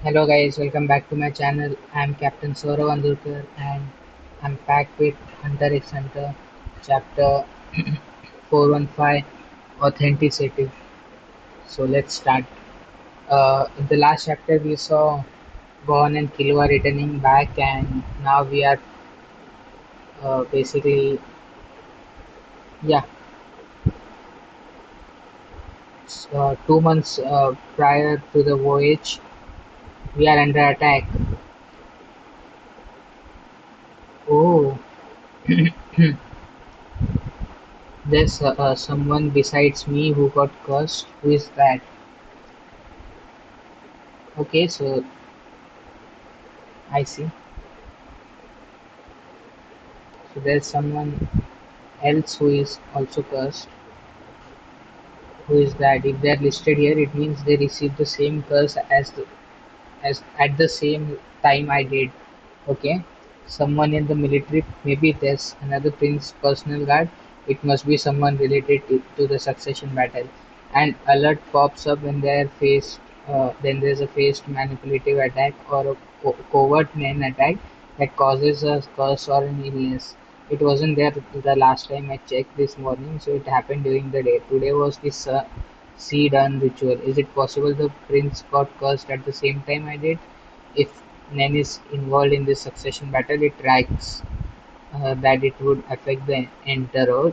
Hello guys, welcome back to my channel. I'm Captain Saurav Andurkar and I'm back with Hunter x Hunter chapter 415 Authenticity. So let's start. In the last chapter we saw Gon and Killua returning back and now we are basically, yeah, 2 months prior to the voyage. We are under attack. Oh, there's someone besides me who got cursed. Who is that? Okay, so I see. So there's someone else who is also cursed. Who is that? If they're listed here, it means they received the same curse as at the same time I did. Okay. Someone in the military, maybe there's another prince personal guard. It must be someone related to the succession battle. And alert pops up when they're faced. Then there's a faced manipulative attack or a covert main attack that causes a curse or an illness. It wasn't there the last time I checked this morning, so it happened during the day. Today was this seed done ritual. Is it possible the prince got cursed at the same time I did? If Nen is involved in this succession battle, it tracks that it would affect the entourage.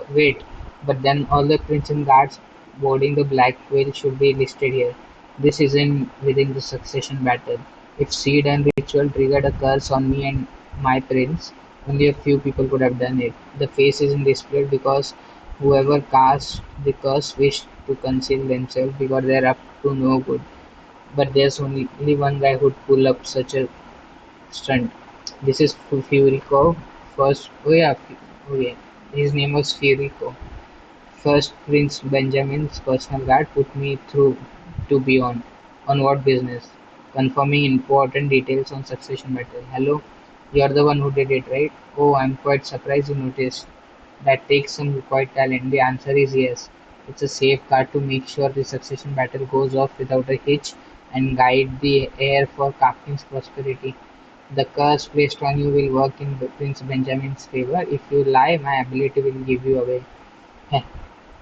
Wait, but then all the prince and guards boarding the Black Whale should be listed here. This isn't within the succession battle. If seed and ritual triggered a curse on me and my prince, only a few people could have done it. The face isn't displayed because whoever cast the curse wished to conceal themselves because they're up to no good. But there's only one guy who'd pull up such a stunt. This is Furico. First, oh yeah, his name was Furico. First Prince Benjamin's personal guard put me through to Beyond. On what business? Confirming important details on succession battle. Hello? You're the one who did it, right? Oh, I'm quite surprised you noticed. That takes some quite talent. The answer is yes. It's a safeguard to make sure the succession battle goes off without a hitch and guide the heir for Captain's prosperity. The curse placed on you will work in Prince Benjamin's favor. If you lie, my ability will give you away. Heh,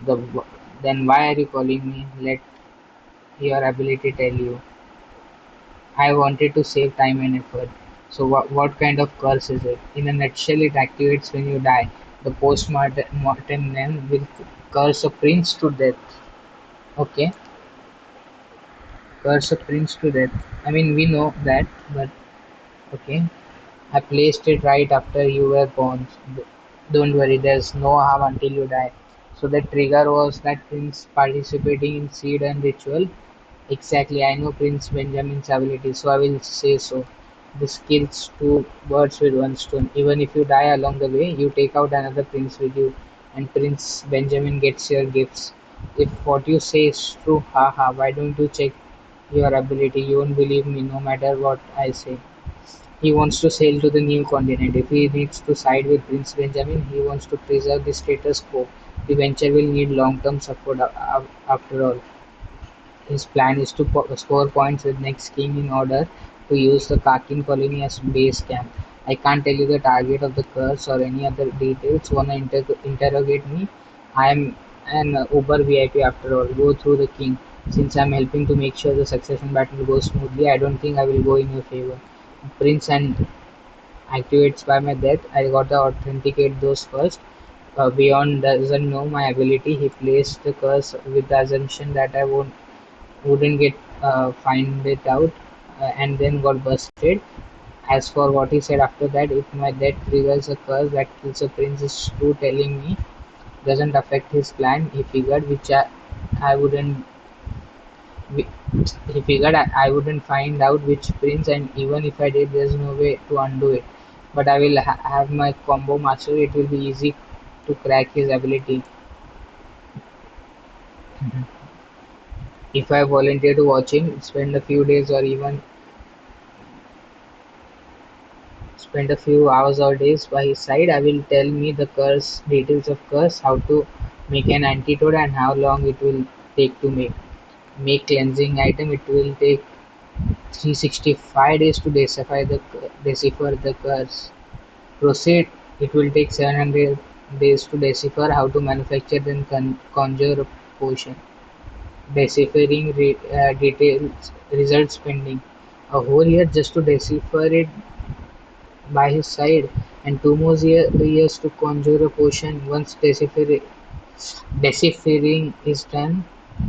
the, then why are you calling me? Let your ability tell you. I wanted to save time and effort. So what kind of curse is it? In a nutshell, it activates when you die. The post-mortem then will curse a prince to death. Okay, curse a prince to death. I mean, we know that, but okay. I placed it right after you were born. Don't worry, there's no harm until you die. So the trigger was that prince participating in seed and ritual. Exactly, I know Prince Benjamin's ability, so I will say so. This kills two birds with one stone. Even if you die along the way, you take out another prince with you, and Prince Benjamin gets your gifts. If what you say is true, haha, why don't you check your ability? You won't believe me no matter what I say. He wants to sail to the new continent. If he needs to side with Prince Benjamin, he wants to preserve the status quo. The venture will need long-term support after all. His plan is to score points with next king in order to use the Kakin colony as base camp. I can't tell you the target of the curse or any other details. Wanna interrogate me? I'm an Uber VIP after all. Go through the king. Since I'm helping to make sure the succession battle goes smoothly, I don't think I will go in your favor. Prince and activates by my death. I gotta authenticate those first. Beyond doesn't know my ability. He placed the curse with the assumption that I wouldn't get find it out and then got busted. As for what he said after that, if my death triggers a curse that kills a prince is true telling me doesn't affect his plan. He figured I wouldn't he figured I wouldn't find out which prince, and even if I did there's no way to undo it. But I will have my combo master. It will be easy to crack his ability. If I volunteer to watch him, spend a few hours or days by his side, I will tell me the curse, details of curse, how to make an antidote and how long it will take to make. Make cleansing item, it will take 365 days to decipher the curse. Proceed, it will take 700 days to decipher how to manufacture and conjure a potion. Deciphering details results pending. A whole year just to decipher it by his side, and 2 more years to conjure a potion. Once deciphering is done,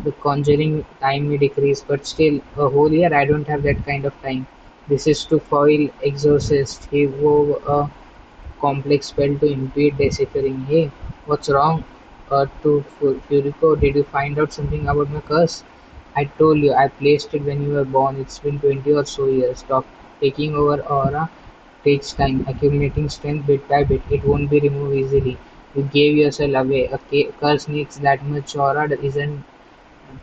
the conjuring time may decrease, but still, a whole year I don't have that kind of time. This is to foil exorcist. He wove a complex spell to impede deciphering. Hey, what's wrong? Furico, did you find out something about my curse? I told you, I placed it when you were born. It's been 20 or so years. Stop taking over aura takes time, accumulating strength bit by bit. It won't be removed easily. You gave yourself away. A curse needs that much aura isn't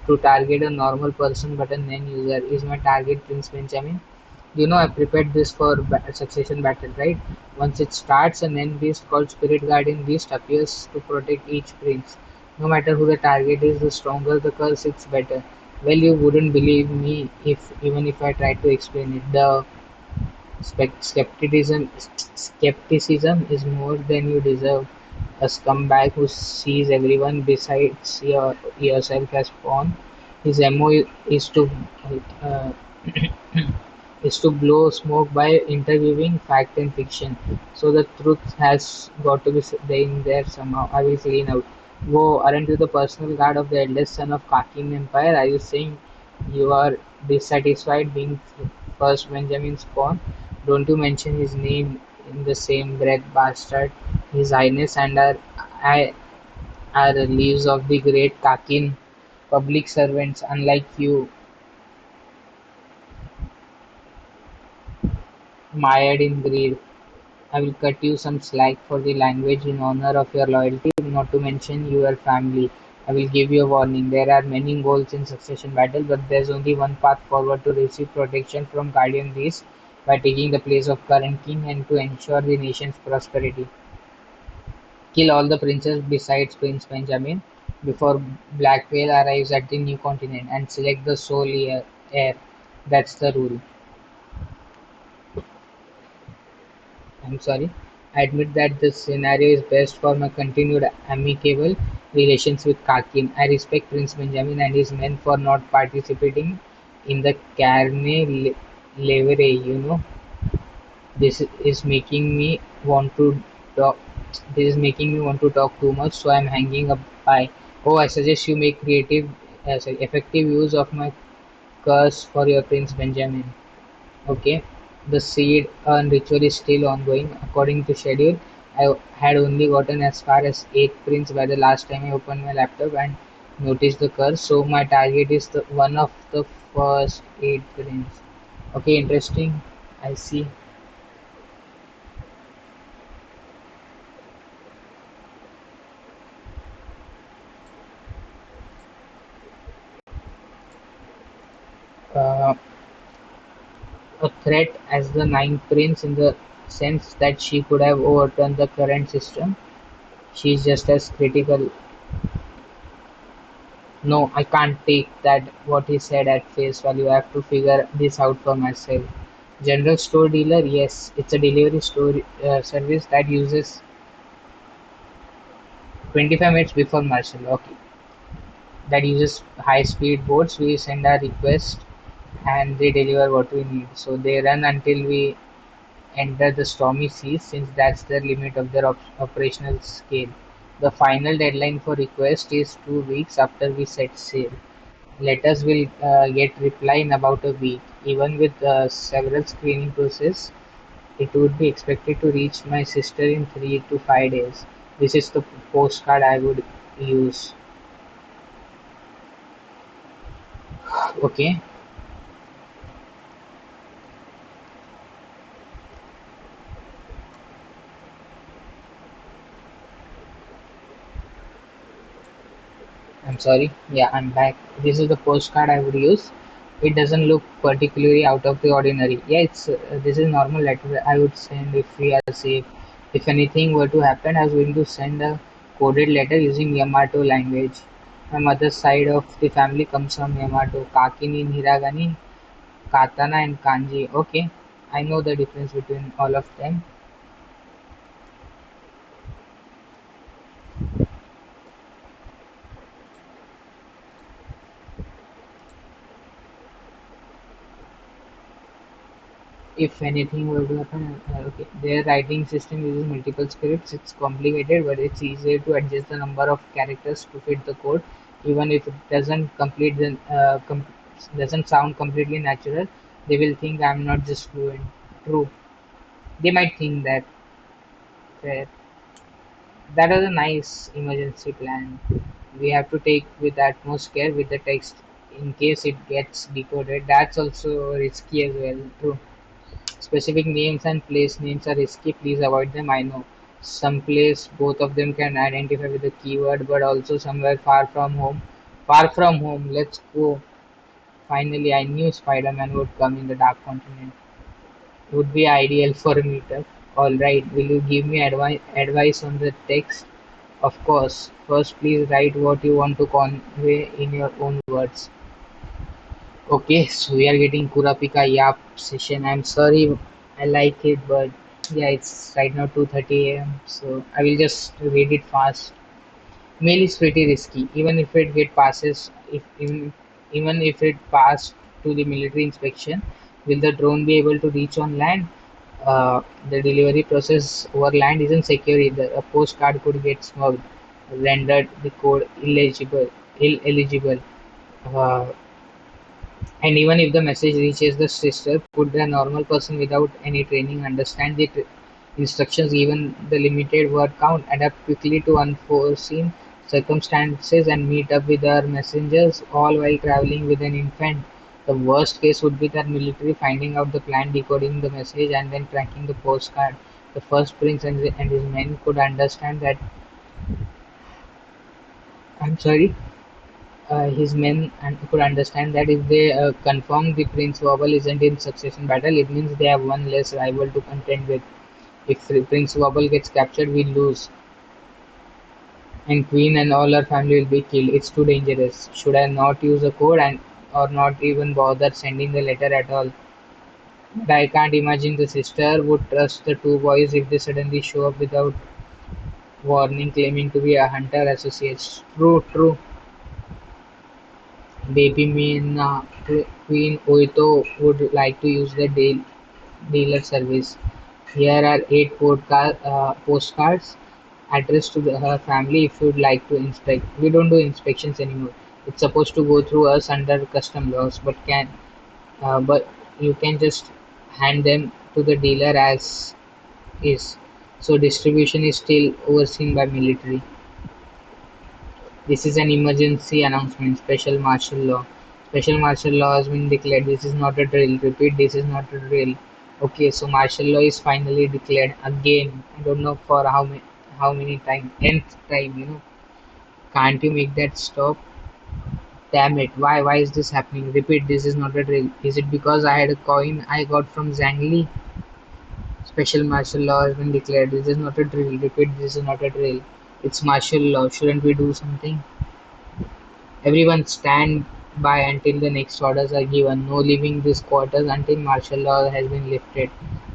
to target a normal person but a non-user. Is my target Prince Benjamin? You know, I prepared this for succession battle, right? Once it starts, an end beast called Spirit Guardian Beast appears to protect each prince. No matter who the target is, the stronger the curse, it's better. Well, you wouldn't believe me if even if I tried to explain it. The skepticism is more than you deserve. A scumbag who sees everyone besides yourself as pawn. His MO is to uh, is to blow smoke by interviewing fact and fiction. So the truth has got to be in there somehow. I will clean out. Whoa, aren't you the personal guard of the eldest son of Kakin Empire? Are you saying you are dissatisfied being first Benjamin's pawn? Don't you mention his name in the same breath, bastard. His Highness and I are leaves of the great Kakin public servants, unlike you, mired in greed. I will cut you some slack for the language in honor of your loyalty, not to mention your family. I will give you a warning. There are many goals in succession battle, but there's only one path forward to receive protection from Guardian Beast by taking the place of current king and to ensure the nation's prosperity. Kill all the princes besides Prince Benjamin before Blackwell arrives at the new continent and select the sole heir. That's the rule. I'm sorry. I admit that this scenario is best for my continued amicable relations with Kakin. I respect Prince Benjamin and his men for not participating in the Carne Levere. This is making me want to talk. This is making me want to talk too much, so I'm hanging up. Bye. Oh, I suggest you make effective use of my curse for your Prince Benjamin. Okay, the seed earn ritual is still ongoing. According to schedule, I had only gotten as far as 8th prince by the last time I opened my laptop and noticed the curse. So my target is the one of the first 8 prince. Okay, interesting. I see. Uh, a threat as the ninth prince in the sense that she could have overturned the current system. She's just as critical. No, I can't take that what he said at face value. I have to figure this out for myself. General store dealer, yes, it's a delivery store service that uses 25 minutes before Marshall. Okay, that uses high speed boats. We send our request and they deliver what we need. So they run until we enter the stormy seas, since that's the limit of their operational scale. The final deadline for request is 2 weeks after we set sail. Letters will get reply in about a week. Even with several screening process, it would be expected to reach my sister in 3 to 5 days. This is the postcard I would use. Okay, I'm sorry. Yeah, I'm back. This is the postcard I would use. It doesn't look particularly out of the ordinary. Yeah, it's this is normal letter I would send if we are safe. If anything were to happen, I was going to send a coded letter using Yamato language. My mother's side of the family comes from Yamato. Kakini in Hiragana, Katana and Kanji. Okay, I know the difference between all of them. If anything were to happen, okay, their writing system uses multiple scripts. It's complicated, but it's easier to adjust the number of characters to fit the code, even if it doesn't sound completely natural. They will think I'm not just fluent. True, they might think that. Fair. That was a nice emergency plan. We have to take with utmost care with the text in case it gets decoded. That's also risky as well. True. Specific names and place names are risky. Please avoid them. I know some place both of them can identify with the keyword, but also somewhere far from home. Far from home. Let's go. Finally, I knew Spider-Man would come in the Dark Continent. Would be ideal for a meetup. All right. Will you give me advice on the text? Of course. First, please write what you want to convey in your own words. Okay, so we are getting Kurapika Yap session. I'm sorry, I like it, but yeah, it's right now 2:30 a.m. So I will just read it fast. Mail is pretty risky, even if it get passes. If even if it passed to the military inspection, will the drone be able to reach on land? The delivery process over land isn't secure either. A postcard could get smuggled, rendered the code illegible. Uh, And even if the message reaches the sister, could a normal person without any training understand the instructions given the limited word count, adapt quickly to unforeseen circumstances, and meet up with our messengers, all while traveling with an infant? The worst case would be that military finding out the plan, decoding the message, and then tracking the postcard. The first prince and his men could understand that. I'm sorry. His men could understand that if they confirm the Prince Wobble isn't in succession battle, it means they have one less rival to contend with. If Prince Wobble gets captured, we lose, and Queen and all her family will be killed. It's too dangerous. Should I not use a code and or not even bother sending the letter at all? But I can't imagine the sister would trust the two boys if they suddenly show up without warning, claiming to be a hunter associates. True, true. Baby Meena Queen Oito would like to use the dealer service. Here are 8 postcards addressed to her family if you'd like to inspect. We don't do inspections anymore. It's supposed to go through us under custom laws, but you can just hand them to the dealer as is. So distribution is still overseen by military. This is an emergency announcement. Special martial law. Special martial law has been declared. This is not a drill. Repeat, this is not a drill. Okay, so martial law is finally declared again. I don't know for how many time. Nth time, Can't you make that stop? Damn it. Why is this happening? Repeat, this is not a drill. Is it because I had a coin I got from Zhang? Special martial law has been declared. This is not a drill. Repeat, this is not a drill. It's martial law. Shouldn't we do something? Everyone stand by until the next orders are given. No leaving these quarters until martial law has been lifted.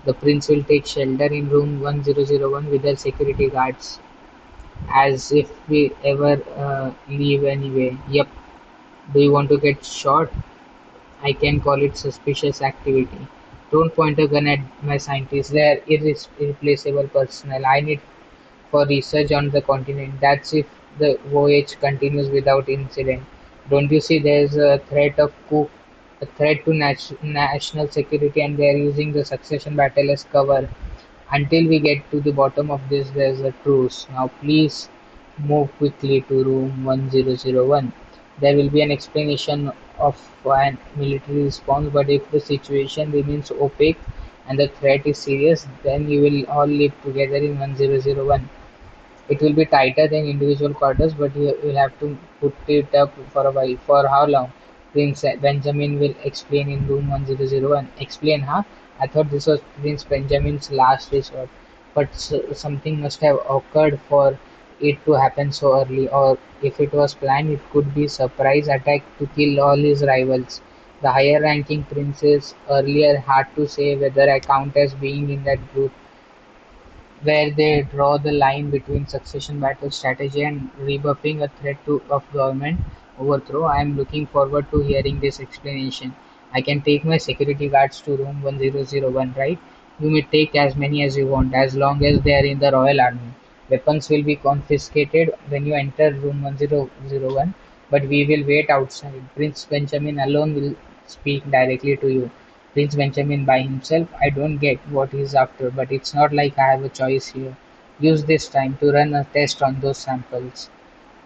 The prince will take shelter in room 1001 with their security guards. As if we ever leave anyway. Yep. Do you want to get shot? I can call it suspicious activity. Don't point a gun at my scientists. They're irreplaceable personnel. I need for research on the continent. That's if the voyage continues without incident. Don't you see there's a threat of coup, a threat to national security, and they're using the succession battle as cover. Until we get to the bottom of this, there's a truce. Now please move quickly to room 1001. There will be an explanation of an military response, but if the situation remains opaque and the threat is serious, then you will all live together in 1001. It will be tighter than individual quarters, but you will have to put it up for a while. For how long? Prince Benjamin will explain in room 1001. Explain, huh? I thought this was Prince Benjamin's last resort. But something must have occurred for it to happen so early, or if it was planned, it could be surprise attack to kill all his rivals. The higher ranking princes earlier had to say whether I count as being in that group, where they draw the line between succession battle strategy and rebuffing a threat of government overthrow. I am looking forward to hearing this explanation. I can take my security guards to room 1001, right? You may take as many as you want, as long as they are in the Royal Army. Weapons will be confiscated when you enter room 1001, but we will wait outside. Prince Benjamin alone will speak directly to you. Prince Benjamin by himself, I don't get what he's after, but it's not like I have a choice here. Use this time to run a test on those samples.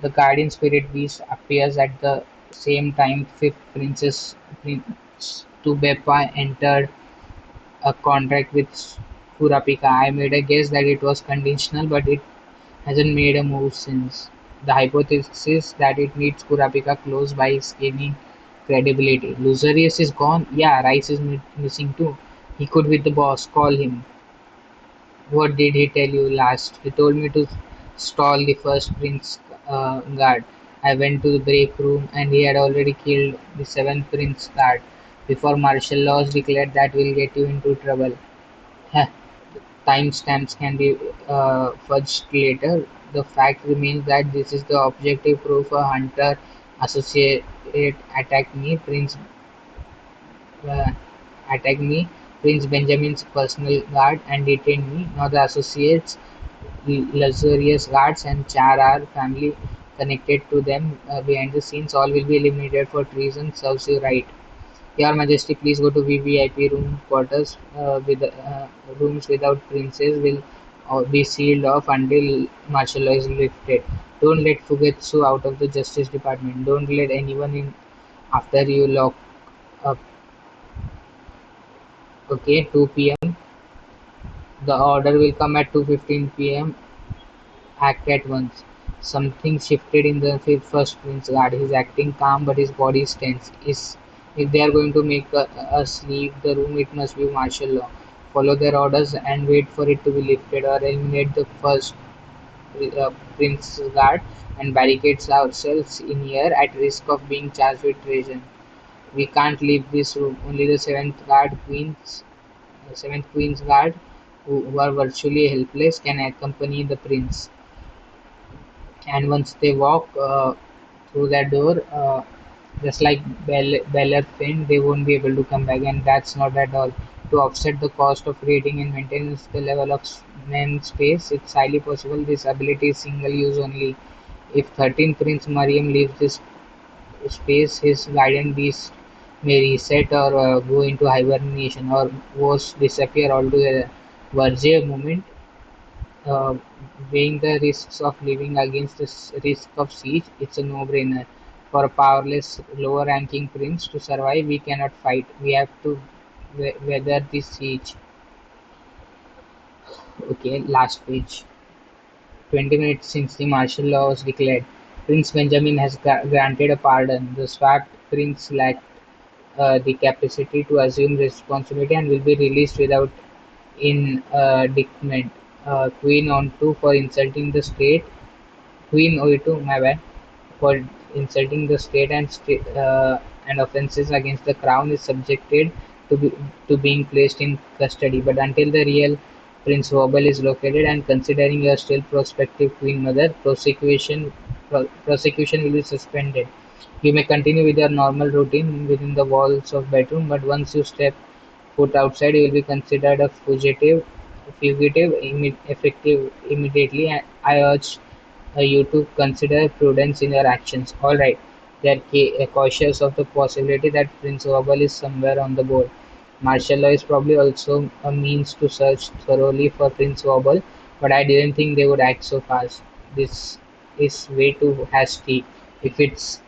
The guardian spirit beast appears at the same time fifth Prince Tubepa entered a contract with Kurapika. I made a guess that it was conditional, but it hasn't made a move since. The hypothesis that it needs Kurapika close by is gaining credibility. Lusarius is gone? Yeah, Rice is missing too. He could be the boss. Call him. What did he tell you last? He told me to stall the first Prince guard. I went to the break room and he had already killed the seventh Prince guard. Before martial laws declared that will get you into trouble. Heh, timestamps can be fudged later. The fact remains that this is the objective proof a hunter associate attacked me, uh, attacked me, Prince Benjamin's personal guard, and detained me. Now the associates, luxurious guards, and Char are family connected to them behind the scenes. All will be eliminated for treason. Serves you right. Your Majesty, please go to VVIP room quarters. With rooms without princes will be sealed off until martial law is lifted. Don't let Fugetsu out of the Justice Department. Don't let anyone in after you lock up. Okay, 2 p.m. The order will come at 2:15 p.m. Act at once. Something shifted in the first Prince Guard. He's acting calm, but his body is tense. If they are going to make us leave the room, it must be martial law. Follow their orders and wait for it to be lifted, or eliminate the first Prince Guard and barricades ourselves in here at risk of being charged with treason. We can't leave this room. Only the seventh Queen's Guard, who are virtually helpless, can accompany the prince. And once they walk through that door, just like Bel Finn, they won't be able to come back, and that's not at all. To offset the cost of creating and maintenance the level of men space, it's highly possible this ability is single use only. If 13th Prince Mariam leaves this space, his guardian beast may reset or go into hibernation or worse, disappear altogether. Verge movement, uh, weighing the risks of living against the risk of siege, it's a no-brainer. For a powerless, lower-ranking prince to survive, we cannot fight. We have to weather this siege. Okay, last page. 20 minutes since the martial law was declared, Prince Benjamin has granted a pardon. The swapped prince lacked the capacity to assume responsibility and will be released without indictment. Queen on 2 for insulting the state. Queen Oitu, my bad, for insulting the state and offences against the crown is subjected to be, to being placed in custody. But until the real Prince Wobble is located and considering you are still prospective Queen Mother, prosecution will be suspended. You may continue with your normal routine within the walls of bedroom, but once you step foot outside, you will be considered a fugitive effective immediately. I urge you to consider prudence in your actions. Alright, they are cautious of the possibility that Prince Wobble is somewhere on the board. Martial law is probably also a means to search thoroughly for Prince Wobble, but I didn't think they would act so fast. This is way too hasty. If it's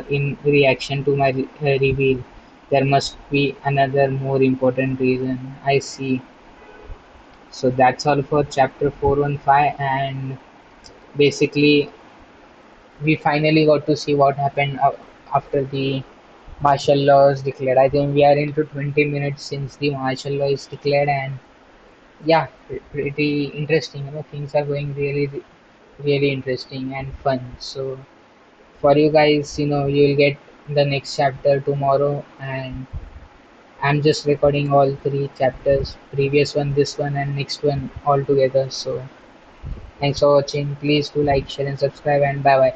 in reaction to my reveal, there must be another more important reason. I see. So that's all for chapter 415, and basically we finally got to see what happened after the martial law is declared. I think we are into 20 minutes since the martial law is declared, and yeah, pretty interesting. Things are going really really interesting and fun. So for you guys, you'll get the next chapter tomorrow, and I'm just recording all three chapters, previous one, this one, and next one all together. So thanks for watching. Please do like, share, and subscribe, and bye bye.